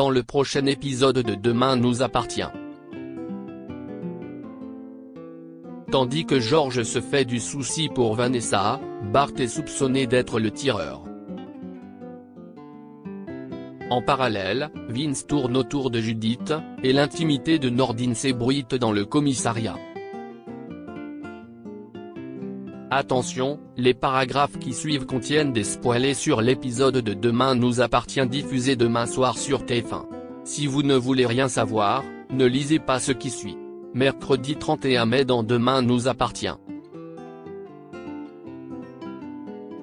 dans le prochain épisode de Demain nous appartient. Tandis que George se fait du souci pour Vanessa, Bart est soupçonné d'être le tireur. En parallèle, Vince tourne autour de Judith, et l'intimité de Nordine s'ébruite dans le commissariat. Attention, les paragraphes qui suivent contiennent des spoilers sur l'épisode de Demain nous appartient diffusé demain soir sur TF1. Si vous ne voulez rien savoir, ne lisez pas ce qui suit. Mercredi 31 mai dans Demain nous appartient.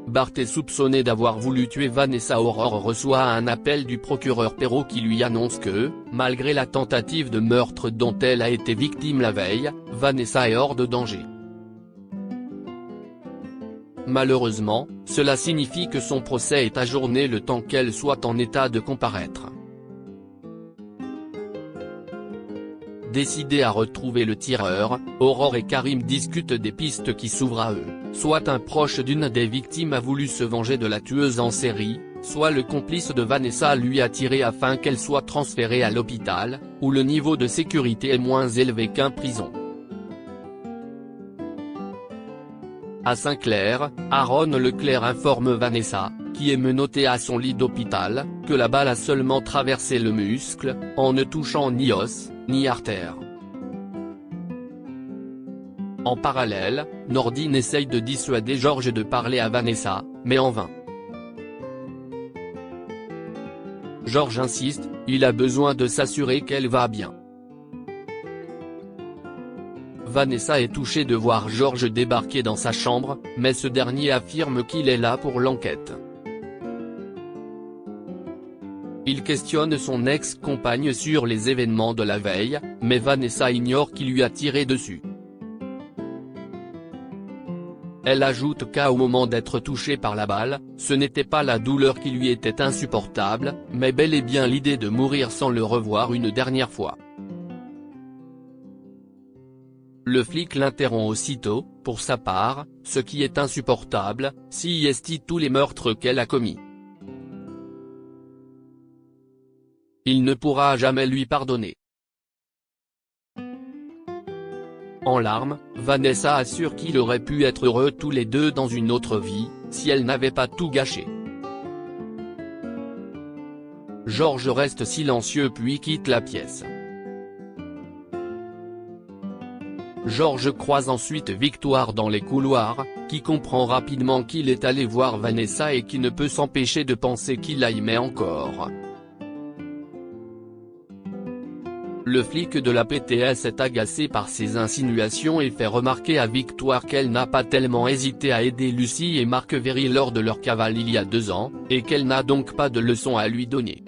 Bart est soupçonné d'avoir voulu tuer Vanessa. Aurore reçoit un appel du procureur Perrault qui lui annonce que, malgré la tentative de meurtre dont elle a été victime la veille, Vanessa est hors de danger. Malheureusement, cela signifie que son procès est ajourné le temps qu'elle soit en état de comparaître. Décidés à retrouver le tireur, Aurore et Karim discutent des pistes qui s'ouvrent à eux, soit un proche d'une des victimes a voulu se venger de la tueuse en série, soit le complice de Vanessa lui a tiré afin qu'elle soit transférée à l'hôpital, où le niveau de sécurité est moins élevé qu'en prison. À Saint-Clair, Aaron Leclerc informe Vanessa, qui est menottée à son lit d'hôpital, que la balle a seulement traversé le muscle, en ne touchant ni os, ni artère. En parallèle, Nordine essaye de dissuader George de parler à Vanessa, mais en vain. George insiste, il a besoin de s'assurer qu'elle va bien. Vanessa est touchée de voir George débarquer dans sa chambre, mais ce dernier affirme qu'il est là pour l'enquête. Il questionne son ex-compagne sur les événements de la veille, mais Vanessa ignore qui lui a tiré dessus. Elle ajoute qu'au moment d'être touchée par la balle, ce n'était pas la douleur qui lui était insupportable, mais bel et bien l'idée de mourir sans le revoir une dernière fois. Le flic l'interrompt aussitôt, pour sa part, ce qui est insupportable, si est tous les meurtres qu'elle a commis. Il ne pourra jamais lui pardonner. En larmes, Vanessa assure qu'ils auraient pu être heureux tous les deux dans une autre vie, si elle n'avait pas tout gâché. George reste silencieux puis quitte la pièce. George croise ensuite Victoire dans les couloirs, qui comprend rapidement qu'il est allé voir Vanessa et qui ne peut s'empêcher de penser qu'il la aimait encore. Le flic de la PTS est agacé par ces insinuations et fait remarquer à Victoire qu'elle n'a pas tellement hésité à aider Lucie et Marc Véry lors de leur cavale il y a 2 ans, et qu'elle n'a donc pas de leçon à lui donner.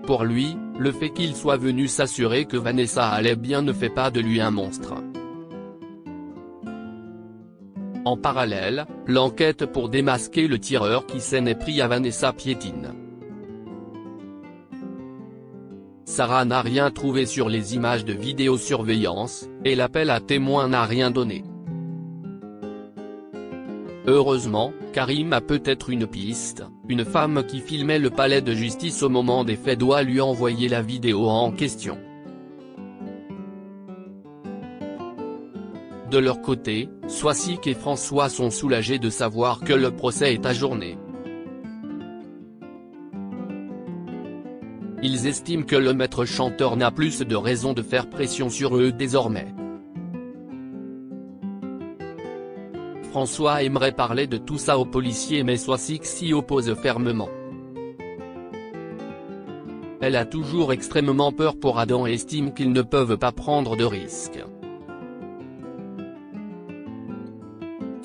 Pour lui, le fait qu'il soit venu s'assurer que Vanessa allait bien ne fait pas de lui un monstre. En parallèle, l'enquête pour démasquer le tireur qui s'en est pris à Vanessa piétine. Sarah n'a rien trouvé sur les images de vidéosurveillance, et l'appel à témoins n'a rien donné. Heureusement, Karim a peut-être une piste, une femme qui filmait le palais de justice au moment des faits doit lui envoyer la vidéo en question. De leur côté, Soisic et François sont soulagés de savoir que le procès est ajourné. Ils estiment que le maître chanteur n'a plus de raison de faire pression sur eux désormais. François aimerait parler de tout ça aux policiers mais Soisic s'y oppose fermement. Elle a toujours extrêmement peur pour Adam et estime qu'ils ne peuvent pas prendre de risques.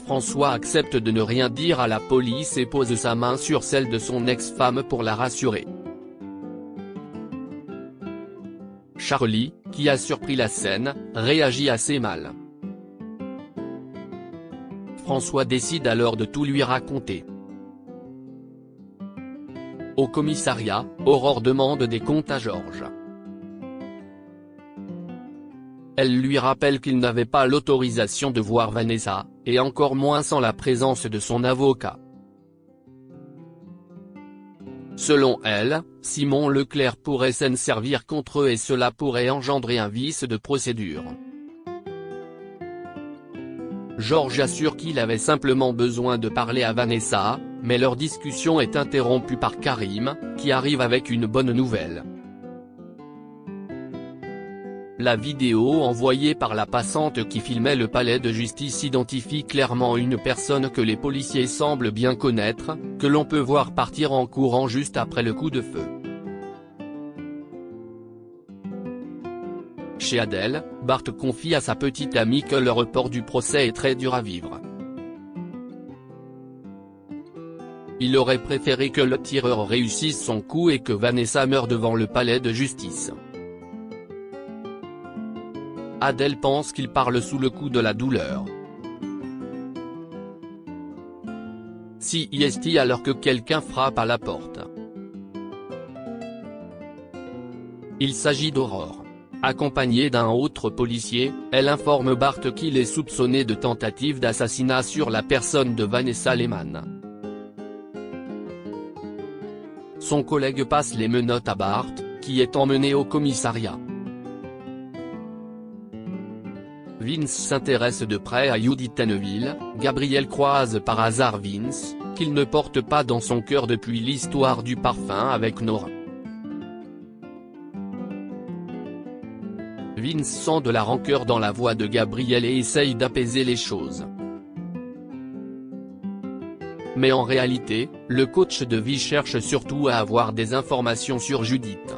François accepte de ne rien dire à la police et pose sa main sur celle de son ex-femme pour la rassurer. Charlie, qui a surpris la scène, réagit assez mal. François décide alors de tout lui raconter. Au commissariat, Aurore demande des comptes à George. Elle lui rappelle qu'il n'avait pas l'autorisation de voir Vanessa, et encore moins sans la présence de son avocat. Selon elle, Simon Leclerc pourrait s'en servir contre eux et cela pourrait engendrer un vice de procédure. Georges assure qu'il avait simplement besoin de parler à Vanessa, mais leur discussion est interrompue par Karim, qui arrive avec une bonne nouvelle. La vidéo envoyée par la passante qui filmait le palais de justice identifie clairement une personne que les policiers semblent bien connaître, que l'on peut voir partir en courant juste après le coup de feu. Chez Adèle, Bart confie à sa petite amie que le report du procès est très dur à vivre. Il aurait préféré que le tireur réussisse son coup et que Vanessa meure devant le palais de justice. Adèle pense qu'il parle sous le coup de la douleur. Si est alors que quelqu'un frappe à la porte. Il s'agit d'Aurore. Accompagnée d'un autre policier, elle informe Bart qu'il est soupçonné de tentative d'assassinat sur la personne de Vanessa Lehman. Son collègue passe les menottes à Bart, qui est emmené au commissariat. Vince s'intéresse de près à Judith Henneville. Gabriel croise par hasard Vince, qu'il ne porte pas dans son cœur depuis l'histoire du parfum avec Nora. Vince sent de la rancœur dans la voix de Gabriel et essaye d'apaiser les choses. Mais en réalité, le coach de vie cherche surtout à avoir des informations sur Judith.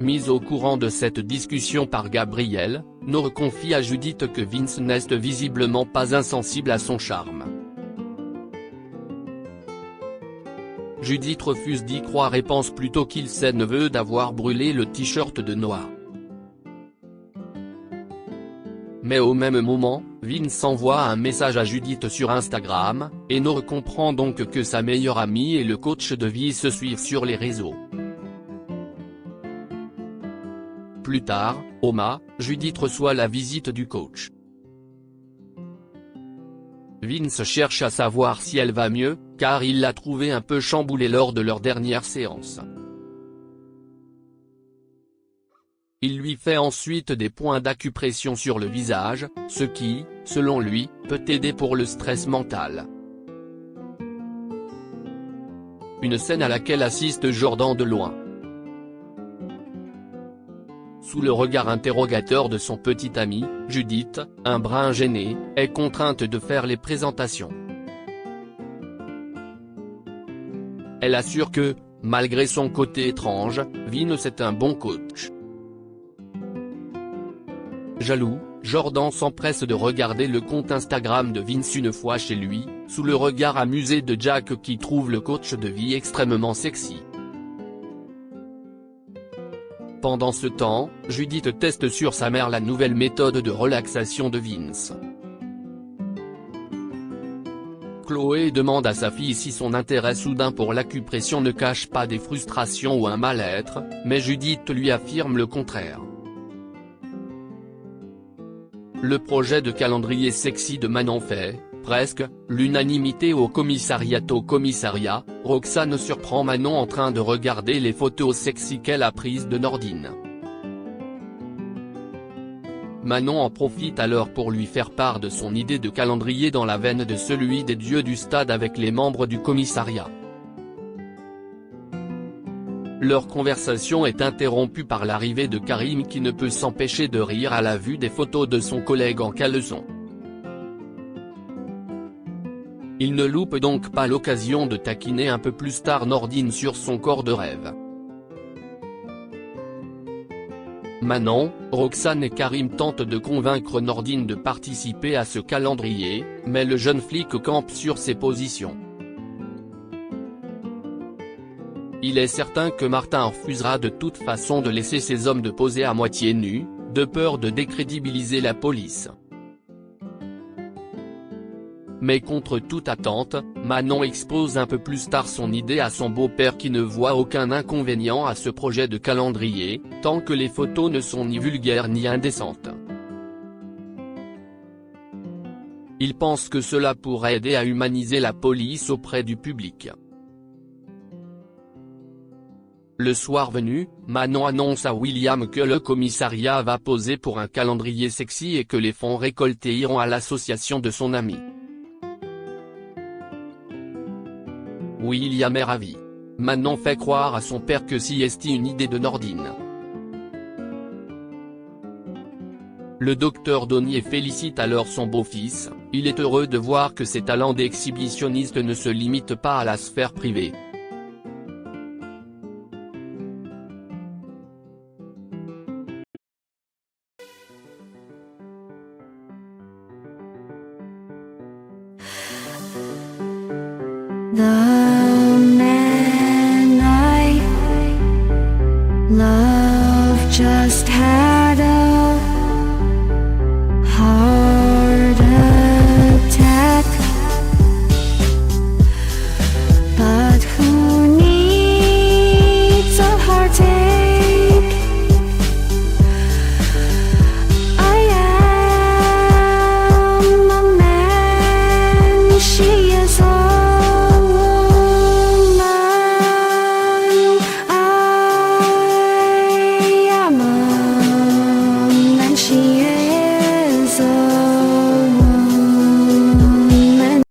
Mise au courant de cette discussion par Gabriel, Nora confie à Judith que Vince n'est visiblement pas insensible à son charme. Judith refuse d'y croire et pense plutôt qu'il s'est neveu d'avoir brûlé le t-shirt de Noah. Mais au même moment, Vince envoie un message à Judith sur Instagram, et Nora comprend donc que sa meilleure amie et le coach de vie se suivent sur les réseaux. Plus tard, Oma, Judith reçoit la visite du coach. Vince cherche à savoir si elle va mieux, car il l'a trouvée un peu chamboulée lors de leur dernière séance. Il lui fait ensuite des points d'acupression sur le visage, ce qui, selon lui, peut aider pour le stress mental. Une scène à laquelle assiste Jordan de loin. Sous le regard interrogateur de son petit ami, Judith, un brin gênée, est contrainte de faire les présentations. Elle assure que, malgré son côté étrange, Vince est un bon coach. Jaloux, Jordan s'empresse de regarder le compte Instagram de Vince une fois chez lui, sous le regard amusé de Jack qui trouve le coach de vie extrêmement sexy. Pendant ce temps, Judith teste sur sa mère la nouvelle méthode de relaxation de Vince. Chloé demande à sa fille si son intérêt soudain pour l'acupression ne cache pas des frustrations ou un mal-être, mais Judith lui affirme le contraire. Le projet de calendrier sexy de Manon fait, presque, l'unanimité au commissariat. Roxane surprend Manon en train de regarder les photos sexy qu'elle a prises de Nordine. Manon en profite alors pour lui faire part de son idée de calendrier dans la veine de celui des dieux du stade avec les membres du commissariat. Leur conversation est interrompue par l'arrivée de Karim qui ne peut s'empêcher de rire à la vue des photos de son collègue en caleçon. Il ne loupe donc pas l'occasion de taquiner un peu plus tard Nordine sur son corps de rêve. Manon, Roxane et Karim tentent de convaincre Nordine de participer à ce calendrier, mais le jeune flic campe sur ses positions. Il est certain que Martin refusera de toute façon de laisser ces hommes de poser à moitié nus, de peur de décrédibiliser la police. Mais contre toute attente, Manon expose un peu plus tard son idée à son beau-père qui ne voit aucun inconvénient à ce projet de calendrier, tant que les photos ne sont ni vulgaires ni indécentes. Il pense que cela pourrait aider à humaniser la police auprès du public. Le soir venu, Manon annonce à William que le commissariat va poser pour un calendrier sexy et que les fonds récoltés iront à l'association de son ami. William est ravi. Manon fait croire à son père que c'est une idée de Nordine. Le docteur Donnier félicite alors son beau-fils, il est heureux de voir que ses talents d'exhibitionniste ne se limitent pas à la sphère privée. The